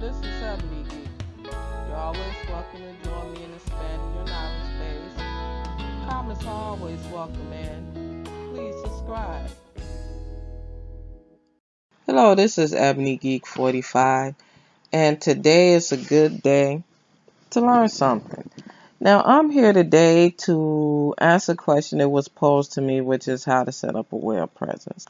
this is Ebonygee. You're always welcome to join me in expanding your knowledge base. Comments are always welcome, and please subscribe. Hello, this is Ebonygee45, and today is a good day to learn something. Now, I'm here today to answer a question that was posed to me, which is how to set up a web presence.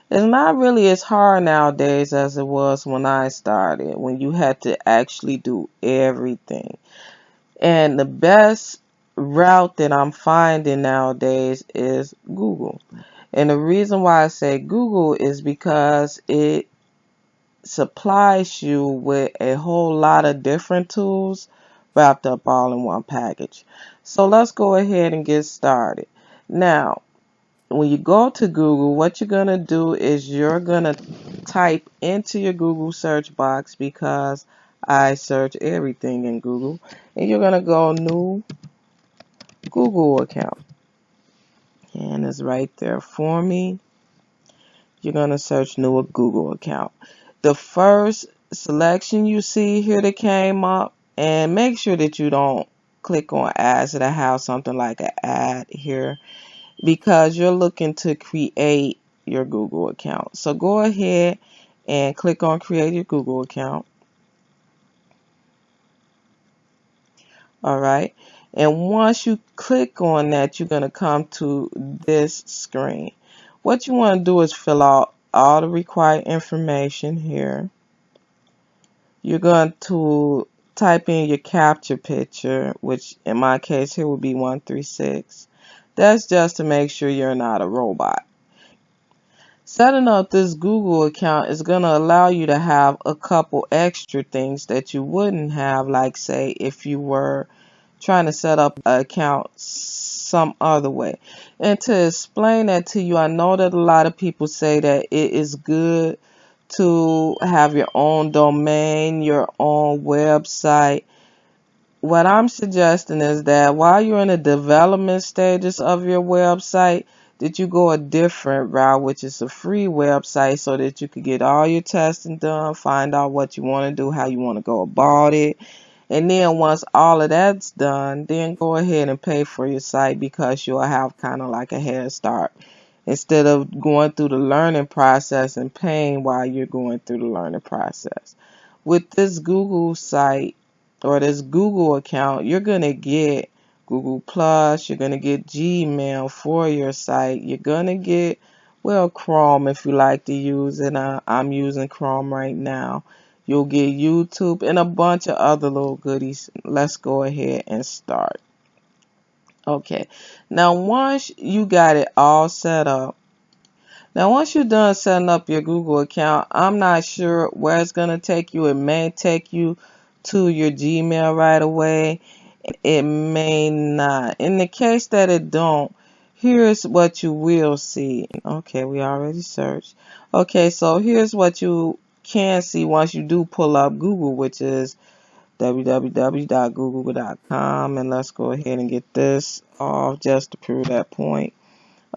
It's not really as hard nowadays as it was when I started, when you had to actually do everything. And the best route that I'm finding nowadays is Google. And the reason why I say Google is because it supplies you with a whole lot of different tools wrapped up all in one package. So let's go ahead and get started. Now, when you go to Google, what you're going to do is you're going to type into your Google search box, because I search everything in Google, and you're going to go new Google account. And it's right there for me. You're going to search new Google account. The first selection you see here that came up, and make sure that you don't click on ads that have something like an ad here, because you're looking to create your Google account. So go ahead and click on create your Google account. Alright, and once you click on that, you're going to come to this screen. What you want to do is fill out all the required information here. You're going to type in your capture picture, which in my case here would be 136. That's just to make sure you're not a robot. Setting up this Google account is going to allow you to have a couple extra things that you wouldn't have, like say if you were trying to set up an account some other way. And to explain that to you, I know that a lot of people say that it is good to have your own domain, your own website. What I'm suggesting is that while you're in the development stages of your website, that you go a different route, which is a free website, so that you can get all your testing done, find out what you want to do, how you want to go about it. And then once all of that's done, then go ahead and pay for your site, because you'll have kind of like a head start, instead of going through the learning process and paying while you're going through the learning process. With this Google site or this Google account, you're going to get Google Plus, you're going to get Gmail for your site, you're going to get, well, Chrome if you like to use it. I'm using Chrome right now. You'll get YouTube and a bunch of other little goodies. Let's go ahead and start. Okay, now once you got it all set up, now once you're done setting up your Google account, I'm not sure where it's going to take you. It may take you to your Gmail right away. It may not. In the case that it don't, here's what you will see. Okay, we already searched. Okay, so here's what you can see once you do pull up Google, which is www.google.com. And let's go ahead and get this off just to prove that point.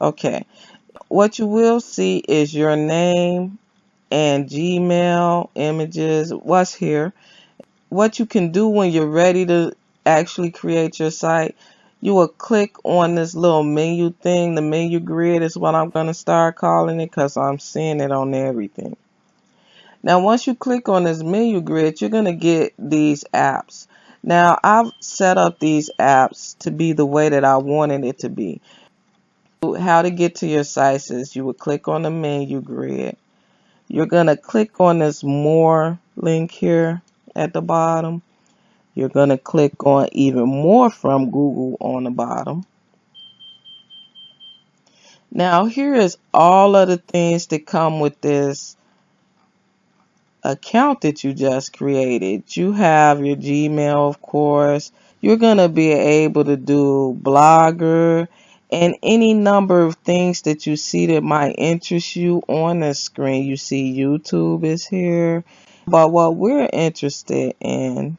Okay, what you will see is your name and Gmail, images, what's here. What you can do when you're ready to actually create your site, you will click on this little menu thing. The menu grid is what I'm going to start calling it, because I'm seeing it on everything. Now once you click on this menu grid, you're going to get these apps. Now I've set up these apps to be the way that I wanted it to be. How to get to your sites is you would click on the menu grid. You're going to click on this more link here at the bottom. You're going to click on even more from Google on the bottom. Now here is all of the things that come with this account that you just created. You have your Gmail, of course. You're going to be able to do Blogger and any number of things that you see that might interest you on the screen. You see YouTube is here. But what we're interested in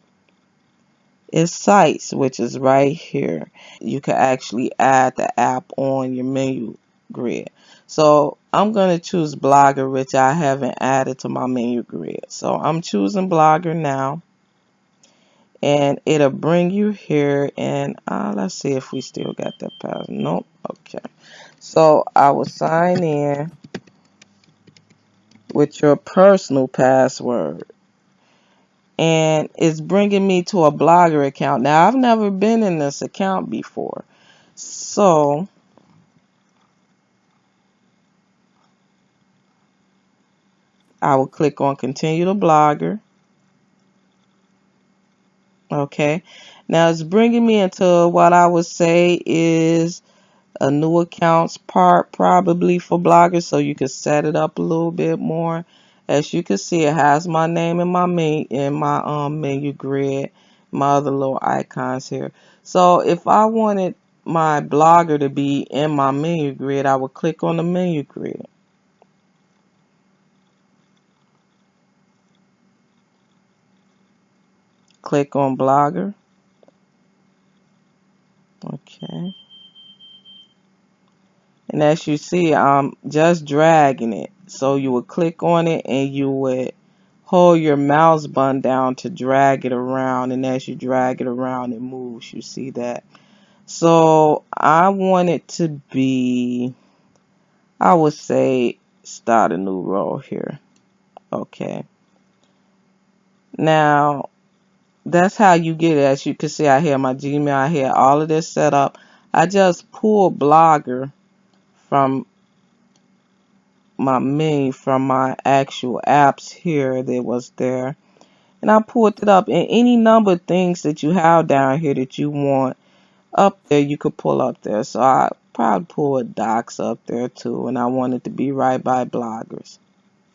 is sites, which is right here. You can actually add the app on your menu grid. So I'm going to choose Blogger, which I haven't added to my menu grid. So I'm choosing Blogger now. And it'll bring you here, and let's see if we still got that password. Nope. Okay. So I will sign in with your personal password. And it's bringing me to a Blogger account. Now, I've never been in this account before. So I will click on Continue to Blogger. Okay. Now it's bringing me into what I would say is a new accounts part, probably for bloggers, so you can set it up a little bit more. As you can see, it has my name in my menu grid, my other little icons here. So if I wanted my blogger to be in my menu grid, I would click on the menu grid. Click on blogger. Okay. And as you see, I'm just dragging it. So you would click on it and you would hold your mouse button down to drag it around. And as you drag it around, it moves. You see that? So I want it to be, I would say, start a new row here. Okay. Now, that's how you get it. As you can see, I have my Gmail. I have all of this set up. I just pulled Blogger from my menu from my actual apps here that was there, and I pulled it up, and any number of things that you have down here that you want up there you could pull up there. So I probably pulled docs up there too, and I want it to be right by bloggers.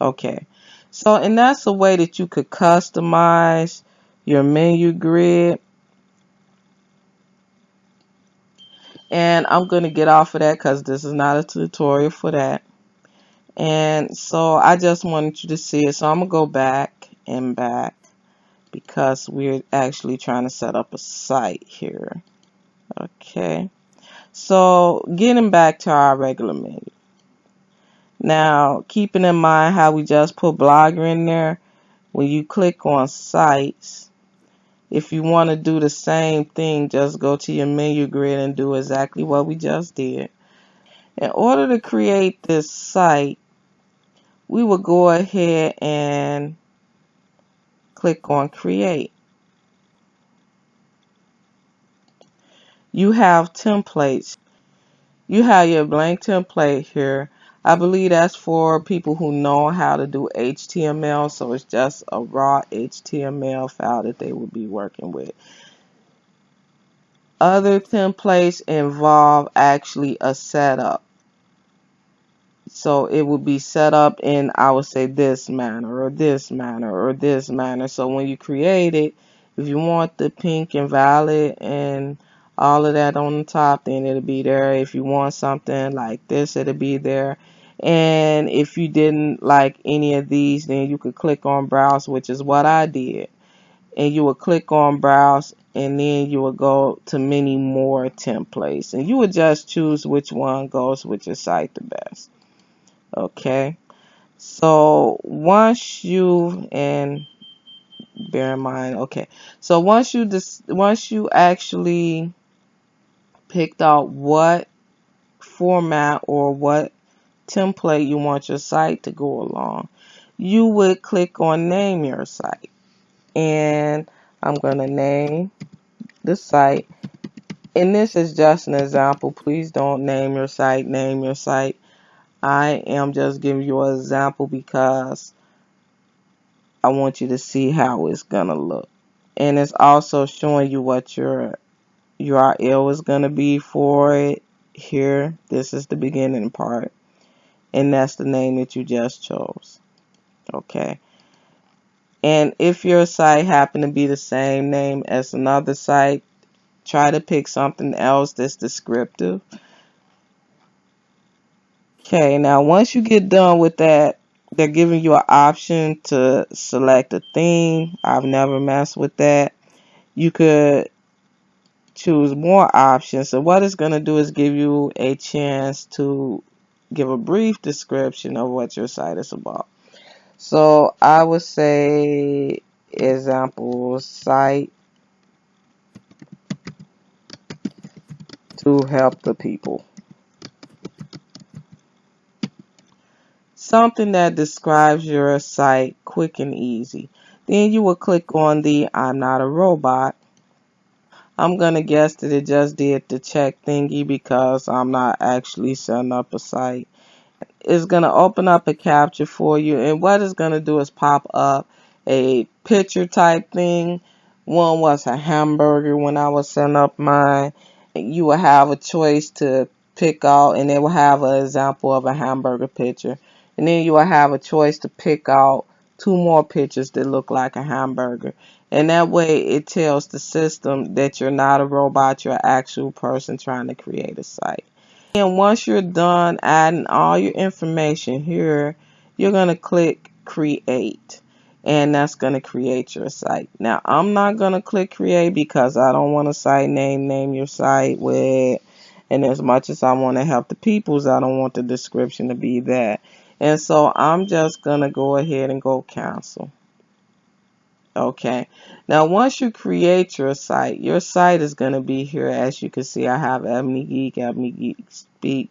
Okay, so and that's a way that you could customize your menu grid, and I'm going to get off of that because this is not a tutorial for that. And so I just wanted you to see it. So I'm going to go back and back because we're actually trying to set up a site here. Okay. So getting back to our regular menu. Now, keeping in mind how we just put Blogger in there, when you click on sites, if you want to do the same thing, just go to your menu grid and do exactly what we just did. In order to create this site, we will go ahead and click on create. You have templates. You have your blank template here. I believe that's for people who know how to do HTML, so it's just a raw HTML file that they will be working with. Other templates involve actually a setup. So it will be set up in, I would say, this manner or this manner or this manner. So when you create it, if you want the pink and violet and all of that on the top, then it'll be there. If you want something like this, it'll be there. And if you didn't like any of these, then you could click on browse, which is what I did. And you would click on browse, and then you would go to many more templates. And you would just choose which one goes with your site the best. Okay, so once you, and bear in mind, okay, so once you actually picked out what format or what template you want your site to go along, you would click on name your site. And I'm going to name the site, and this is just an example. Please don't name your site. I am just giving you an example because I want you to see how it's going to look. And it's also showing you what your URL is going to be for it here. This is the beginning part. And that's the name that you just chose. Okay. And if your site happen to be the same name as another site, try to pick something else that's descriptive. Okay, now once you get done with that, they're giving you an option to select a theme. I've never messed with that. You could choose more options. So what it's going to do is give you a chance to give a brief description of what your site is about. So I would say example site to help the people. Something that describes your site quick and easy. Then you will click on the I'm not a robot. I'm going to guess that it just did the check thingy because I'm not actually setting up a site. It's going to open up a capture for you, and what it's going to do is pop up a picture type thing. One was a hamburger when I was setting up mine. You will have a choice to pick out, and it will have an example of a hamburger picture. And then you will have a choice to pick out 2 more pictures that look like a hamburger. And that way it tells the system that you're not a robot, you're an actual person trying to create a site. And once you're done adding all your information here, you're going to click create, and that's going to create your site. Now I'm not going to click create because I don't want a site name your site with, and as much as I want to help the peoples, I don't want the description to be that. And so I'm just going to go ahead and go cancel. Okay, now once you create your site is going to be here. As you can see, I have Ebonygee Speak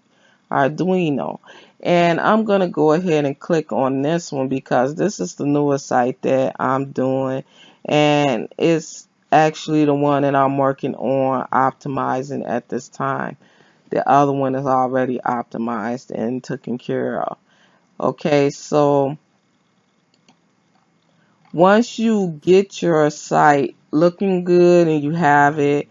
Arduino, and I'm going to go ahead and click on this one because this is the newest site that I'm doing, and it's actually the one that I'm working on optimizing at this time. The other one is already optimized and taken care of. Okay, so once you get your site looking good and you have it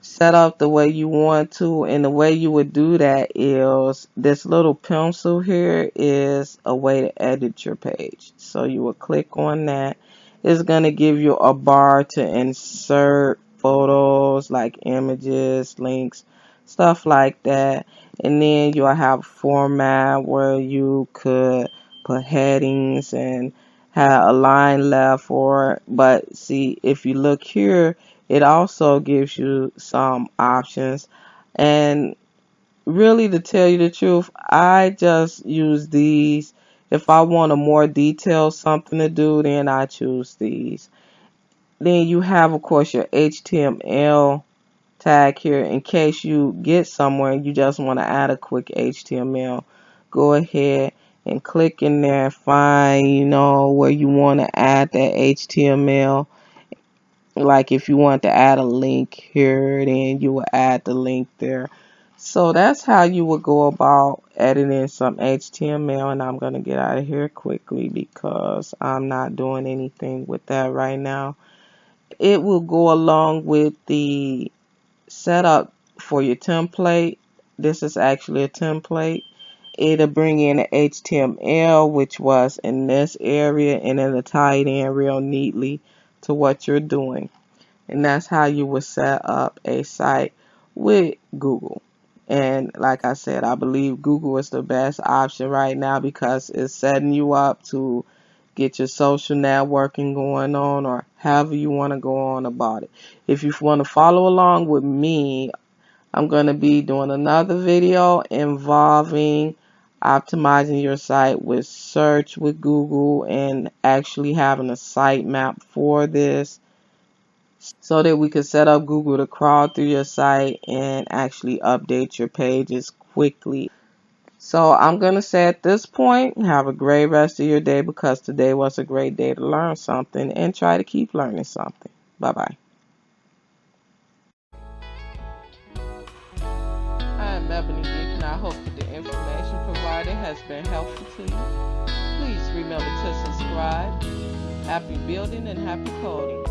set up the way you want to, and the way you would do that is this little pencil here is a way to edit your page. So you will click on that. It's going to give you a bar to insert photos like images, links, stuff like that. And then you'll have a format where you could put headings and have a line left for it. But see, if you look here, it also gives you some options. And really, to tell you the truth, I just use these. If I want a more detailed something to do, then I choose these. Then you have, of course, your HTML tag here in case you get somewhere and you just want to add a quick HTML. Go ahead and click in there, find, where you want to add that HTML. Like if you want to add a link here, then you will add the link there. So that's how you would go about editing some HTML, and I'm going to get out of here quickly because I'm not doing anything with that right now. It will go along with the setup for your template. This is actually a template. It'll bring in the HTML, which was in this area, and it'll tie it in real neatly to what you're doing. And that's how you would set up a site with Google. And like I said, I believe Google is the best option right now because it's setting you up to get your social networking going on, or however you want to go on about it. If you want to follow along with me, I'm going to be doing another video involving optimizing your site with search with Google and actually having a site map for this, so that we could set up Google to crawl through your site and actually update your pages quickly. So I'm going to say at this point, have a great rest of your day, because today was a great day to learn something, and try to keep learning something. Bye-bye. I'm Ebony Geek, and I hope that the information provided has been helpful to you. Please remember to subscribe. Happy building and happy coding.